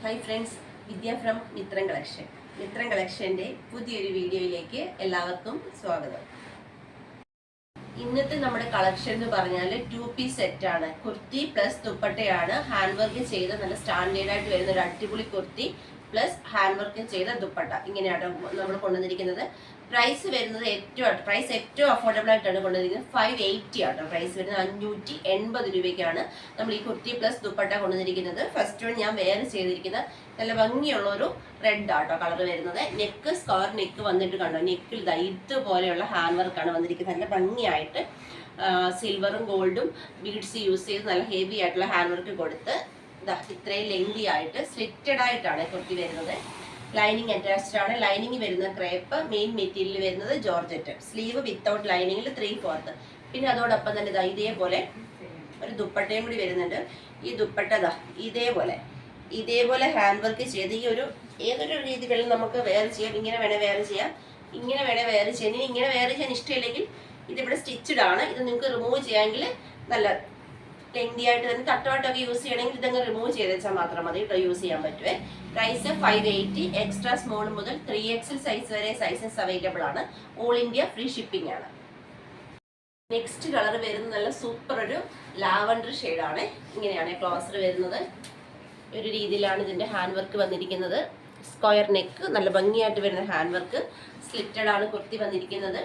Hi friends, Vidya from Mithram collection. Mithram കളക്ഷൻ്റെ പുതിയൊരു വീഡിയോയിലേക്ക് എല്ലാവർക്കും സ്വാഗതം. ഇന്നത്തെ നമ്മുടെ കളക്ഷൻ എന്ന് പറഞ്ഞാൽ 2 പീസ് സെറ്റാണ്. കുർത്തി പ്ലസ് ദുപ്പട്ടയാണ്. ഹാൻഡ് വർക്ക് ചെയ്ത നല്ല സ്റ്റാൻഡേർഡ് ആയിട്ട് വരുന്ന ഒരു അടിപൊളി കുർത്തി പ്ലസ് ഹാൻഡ് വർക്ക് ചെയ്ത ദുപ്പട്ട, ഇങ്ങനെയാണ് നമ്മൾ കൊണ്ടുവന്നിരിക്കുന്നത്. പ്രൈസ് വരുന്നത് ഏറ്റവും അഫോർഡബിൾ ആയിട്ടാണ് കൊണ്ടുവന്നിരിക്കുന്നത്. 580 ആട്ടോ പ്രൈസ് വരുന്നത്. 580 രൂപയ്ക്കാണ് നമ്മൾ ഈ കുർത്തി പ്ലസ് ദുപ്പട്ട കൊണ്ടുവന്നിരിക്കുന്നത്. ഫസ്റ്റ് വൺ ഞാൻ വേറെ ചെയ്തിരിക്കുന്നത് നല്ല ഭംഗിയുള്ള ഒരു റെഡ് ആട്ടോ കളർ വരുന്നത്. നെക്ക് സ്ക്വയർ നെക്ക് വന്നിട്ട് കണ്ടോ, നെക്കിൽ ഇതുപോലെയുള്ള ഹാൻഡ് വർക്കാണ് വന്നിരിക്കുന്നത്. നല്ല ഭംഗിയായിട്ട് സിൽവറും ഗോൾഡും ബീഡ്സ് യൂസ് ചെയ്ത് നല്ല ഹെവി ആയിട്ടുള്ള ഹാൻഡ് വർക്ക് കൊടുത്ത് ഇത്രയും ലെങ്തി ആയിട്ട് സ്ലിറ്റഡ് ആയിട്ടാണ് കുർത്തി വരുന്നത്. ലൈനിങ് അറ്റാച്ച്ഡ് ആണ്. ലൈനിങ് വരുന്ന ക്രേപ്പ്, മെയിൻ മെറ്റീരിയൽ വരുന്നത് ജോർജറ്റ്. സ്ലീവ് വിത്തൗട്ട് ലൈനിങ്ങിൽ 3/4. പിന്നെ അതോടൊപ്പം തന്നെ ഇതേപോലെ ഒരു ദുപ്പട്ടയും കൂടി വരുന്നുണ്ട്. ഈ ദുപ്പട്ട ഇതേപോലെ ഹാൻഡ് വർക്ക് ചെയ്ത് ഈ ഒരു ഏതൊരു രീതികളിൽ നമുക്ക് വെയർ ചെയ്യാം. ഇങ്ങനെ വേണേൽ വെയർ ചെയ്യാം, ഇങ്ങനെ വേണേൽ വെയർ ചെയ്യാം. ഇനി ഇങ്ങനെ വെയർ ചെയ്യാൻ ഇഷ്ടമില്ലെങ്കിൽ ഇതിവിടെ സ്റ്റിച്ചഡ് ആണ്. ഇത് നിങ്ങൾക്ക് റിമൂവ് ചെയ്യാമെങ്കിൽ നല്ല ലെങ്തി ആയിട്ട് തന്നെ തട്ടുമായിട്ടൊക്കെ യൂസ് ചെയ്യണമെങ്കിൽ ഇതങ്ങ് റിമൂവ് ചെയ്ത് വെച്ചാൽ മാത്രം മതി കേട്ടോ, യൂസ് ചെയ്യാൻ പറ്റുമേ. പ്രൈസ് 580. എക്സ്ട്രാ സ്മോൾ മുതൽ 3XL സൈസ് വരെ സൈസസ് അവൈലബിൾ ആണ്. ഓൾ ഇന്ത്യ ഫ്രീ ഷിപ്പിംഗ് ആണ്. നെക്സ്റ്റ് കളർ വരുന്നത് നല്ല സൂപ്പർ ഒരു ലാവൻഡർ ഷെയ്ഡാണ്. ഇങ്ങനെയാണ് ക്ലോസർ വരുന്നത്. ഒരു രീതിയിലാണ് ഇതിൻ്റെ ഹാൻഡ് വർക്ക് വന്നിരിക്കുന്നത്. സ്ക്വയർ നെക്ക്, നല്ല ഭംഗിയായിട്ട് വരുന്ന ഹാൻഡ് വർക്ക്. സ്ലിറ്റഡ് ആണ് കുർത്തി വന്നിരിക്കുന്നത്.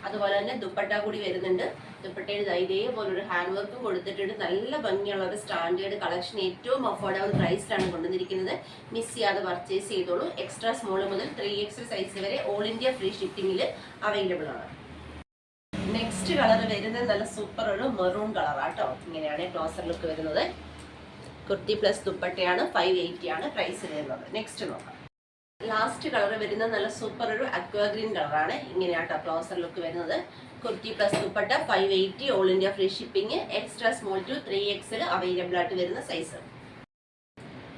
അതുപോലെ തന്നെ ദുപ്പട്ട കൂടി വരുന്നുണ്ട്. ദുപ്പട്ടയിൽ ഇതേപോലെ ഒരു ഹാൻഡ് വർക്കും കൊടുത്തിട്ടുണ്ട്. നല്ല ഭംഗിയുള്ള ഒരു സ്റ്റാൻഡേർഡ് കളക്ഷൻ, ഏറ്റവും അഫോർഡബിൾ പ്രൈസിലാണ് കൊണ്ടുവന്നിരിക്കുന്നത്. മിസ് ചെയ്യാതെ പർച്ചേസ് ചെയ്തോളൂ. എക്സ്ട്രാ സ്മോൾ മുതൽ 3XL സൈസ് വരെ ഓൾ ഇന്ത്യ ഫ്രീ ഷിപ്പിംഗിൽ അവൈലബിൾ ആണ്. നെക്സ്റ്റ് കളർ വരുന്നത് നല്ല സൂപ്പർ ഒരു മെറൂൺ കളറാട്ടോ. ഇങ്ങനെയാണ് ക്ലോസർ ലുക്ക് വരുന്നത്. കുർത്തി പ്ലസ് ദുപ്പട്ടയാണ്. 580 ആണ് പ്രൈസ് വരുന്നത്. നെക്സ്റ്റ് നോക്കാം. ലാസ്റ്റ് കളർ വരുന്നത് നല്ല സൂപ്പർ ഒരു അക്വാ ഗ്രീൻ കളറാണ്. ഇങ്ങനെയാട്ടോ ക്ലോസർ ലുക്ക് വരുന്നത്. Kurti plus dupatta 580, all India free shipping. Extra small to 3XL available ആയിട്ട് വരുന്ന സൈസ്.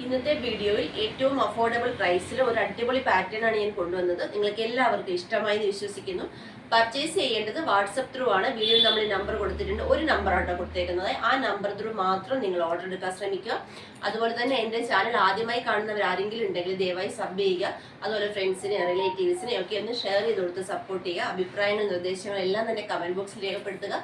ഇന്നത്തെ വീഡിയോയിൽ ഏറ്റവും അഫോർഡബിൾ പ്രൈസിൽ ഒരു അടിപൊളി പാറ്റേൺ ആണ് ഞാൻ കൊണ്ടുവന്നത്. നിങ്ങൾക്ക് എല്ലാവർക്കും ഇഷ്ടമായി എന്ന് വിശ്വസിക്കുന്നു. പർച്ചേസ് ചെയ്യേണ്ടത് വാട്സപ്പ് ത്രൂ ആണ്. വീഡിയോയിൽ നമ്മൾ നമ്പർ കൊടുത്തിട്ടുണ്ട്. ഒരു നമ്പർ ആട്ടോ കൊടുത്തേക്കുന്നത്. ആ നമ്പർ ത്രൂ മാത്രം നിങ്ങൾ ഓർഡർ എടുക്കാൻ ശ്രമിക്കുക. അതുപോലെ തന്നെ എൻ്റെ ചാനൽ ആദ്യമായി കാണുന്നവർ ആരെങ്കിലും ഉണ്ടെങ്കിൽ ദയവായി സബ് ചെയ്യുക. അതുപോലെ ഫ്രണ്ട്സിനെ റിലേറ്റീവ്സിനെ ഒക്കെ ഒന്ന് ഷെയർ ചെയ്ത് കൊടുത്ത് സപ്പോർട്ട് ചെയ്യുക. അഭിപ്രായങ്ങളും നിർദ്ദേശങ്ങളും എല്ലാം തന്നെ കമൻറ്റ് ബോക്സിൽ രേഖപ്പെടുത്തുക.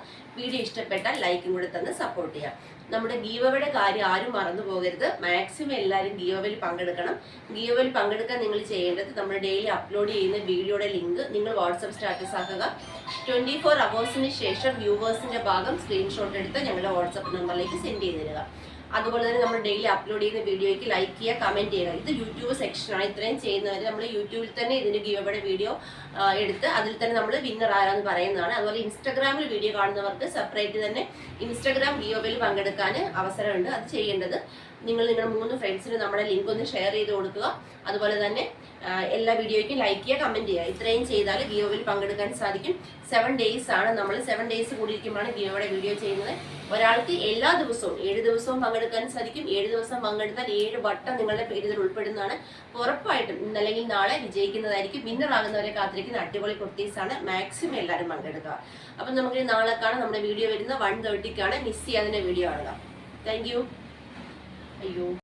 വീഡിയോ ഇഷ്ടപ്പെട്ടാൽ ലൈക്കും കൂടെ തന്ന് സപ്പോർട്ട് ചെയ്യുക. നമ്മുടെ ഗീവവേയുടെ കാര്യം ആരും മറന്നു പോകരുത്. മാക്സിമം എല്ലാവരും ഗീവവേയിൽ പങ്കെടുക്കണം. ഗീവവേയിൽ പങ്കെടുക്കാൻ നിങ്ങൾ ചെയ്യേണ്ടത് നമ്മുടെ ഡെയിലി അപ്ലോഡ് ചെയ്യുന്ന വീഡിയോയുടെ ലിങ്ക് നിങ്ങൾ വാട്സപ്പ് സ്റ്റാറ്റസ് ആക്കുക. 24 അവേഴ്സിന് ശേഷം വ്യൂവേഴ്സിന്റെ ഭാഗം സ്ക്രീൻഷോട്ട് എടുത്ത് ഞങ്ങളുടെ വാട്സപ്പ് നമ്പറിലേക്ക് സെൻഡ് ചെയ്ത് തരിക. അതുപോലെ തന്നെ നമ്മൾ ഡെയിലി അപ്ലോഡ് ചെയ്യുന്ന വീഡിയോയ്ക്ക് ലൈക്ക് ചെയ്യുക, കമൻറ്റ് ചെയ്യുക. ഇത് യൂട്യൂബ് സെക്ഷനാണ്. ഇത്രയും ചെയ്യുന്നവർ നമ്മൾ യൂട്യൂബിൽ തന്നെ ഇതിൻ്റെ ഗീവവേയുടെ വീഡിയോ എടുത്ത് അതിൽ തന്നെ നമ്മൾ വിന്നർ ആരാന്ന് പറയുന്നതാണ്. അതുപോലെ ഇൻസ്റ്റാഗ്രാമിൽ വീഡിയോ കാണുന്നവർക്ക് സെപ്പറേറ്റ് തന്നെ ഇൻസ്റ്റാഗ്രാം ഗീവവേയിൽ പങ്കെടുക്കാൻ അവസരമുണ്ട്. അത് ചെയ്യേണ്ടത് നിങ്ങൾ നിങ്ങളുടെ 3 ഫ്രണ്ട്സിന് നമ്മുടെ ലിങ്ക് ഒന്ന് ഷെയർ ചെയ്ത് കൊടുക്കുക. അതുപോലെ തന്നെ എല്ലാ വീഡിയോയ്ക്കും ലൈക്ക് ചെയ്യുക, കമൻറ്റ് ചെയ്യുക. ഇത്രയും ചെയ്താൽ ഗീവവേയിൽ പങ്കെടുക്കാൻ സാധിക്കും. 7 ഡേയ്സ് ആണ്. നമ്മൾ 7 ഡേയ്സ് കൂടിയിരിക്കുമ്പോഴാണ് ഗീവവേയുടെ വീഡിയോ ചെയ്യുന്നത്. ഒരാൾക്ക് എല്ലാ ദിവസവും 7 ദിവസവും പങ്കെടുക്കാൻ സാധിക്കും. 7 ദിവസം പങ്കെടുത്താൽ 7 വട്ടം നിങ്ങളുടെ പേര് ഇതിൽ ഉൾപ്പെടുന്നതാണ്. ഉറപ്പായിട്ടും ഇന്നല്ലെങ്കിൽ നാളെ വിജയിക്കുന്നതായിരിക്കും. വിന്നർ ആകുന്നവരെ കാത്തിരിക്കുന്ന അടിപൊളി കുർത്തീസാണ്. മാക്സിമം എല്ലാവരും പങ്കെടുക്കുക. അപ്പം നമുക്ക് നാളെ കാണാം. നമ്മുടെ വീഡിയോ വരുന്ന 1:30ക്കാണ്. മിസ് ചെയ്യാതിൻ്റെ വീഡിയോ കാണുക. Thank you. അയ്യോ.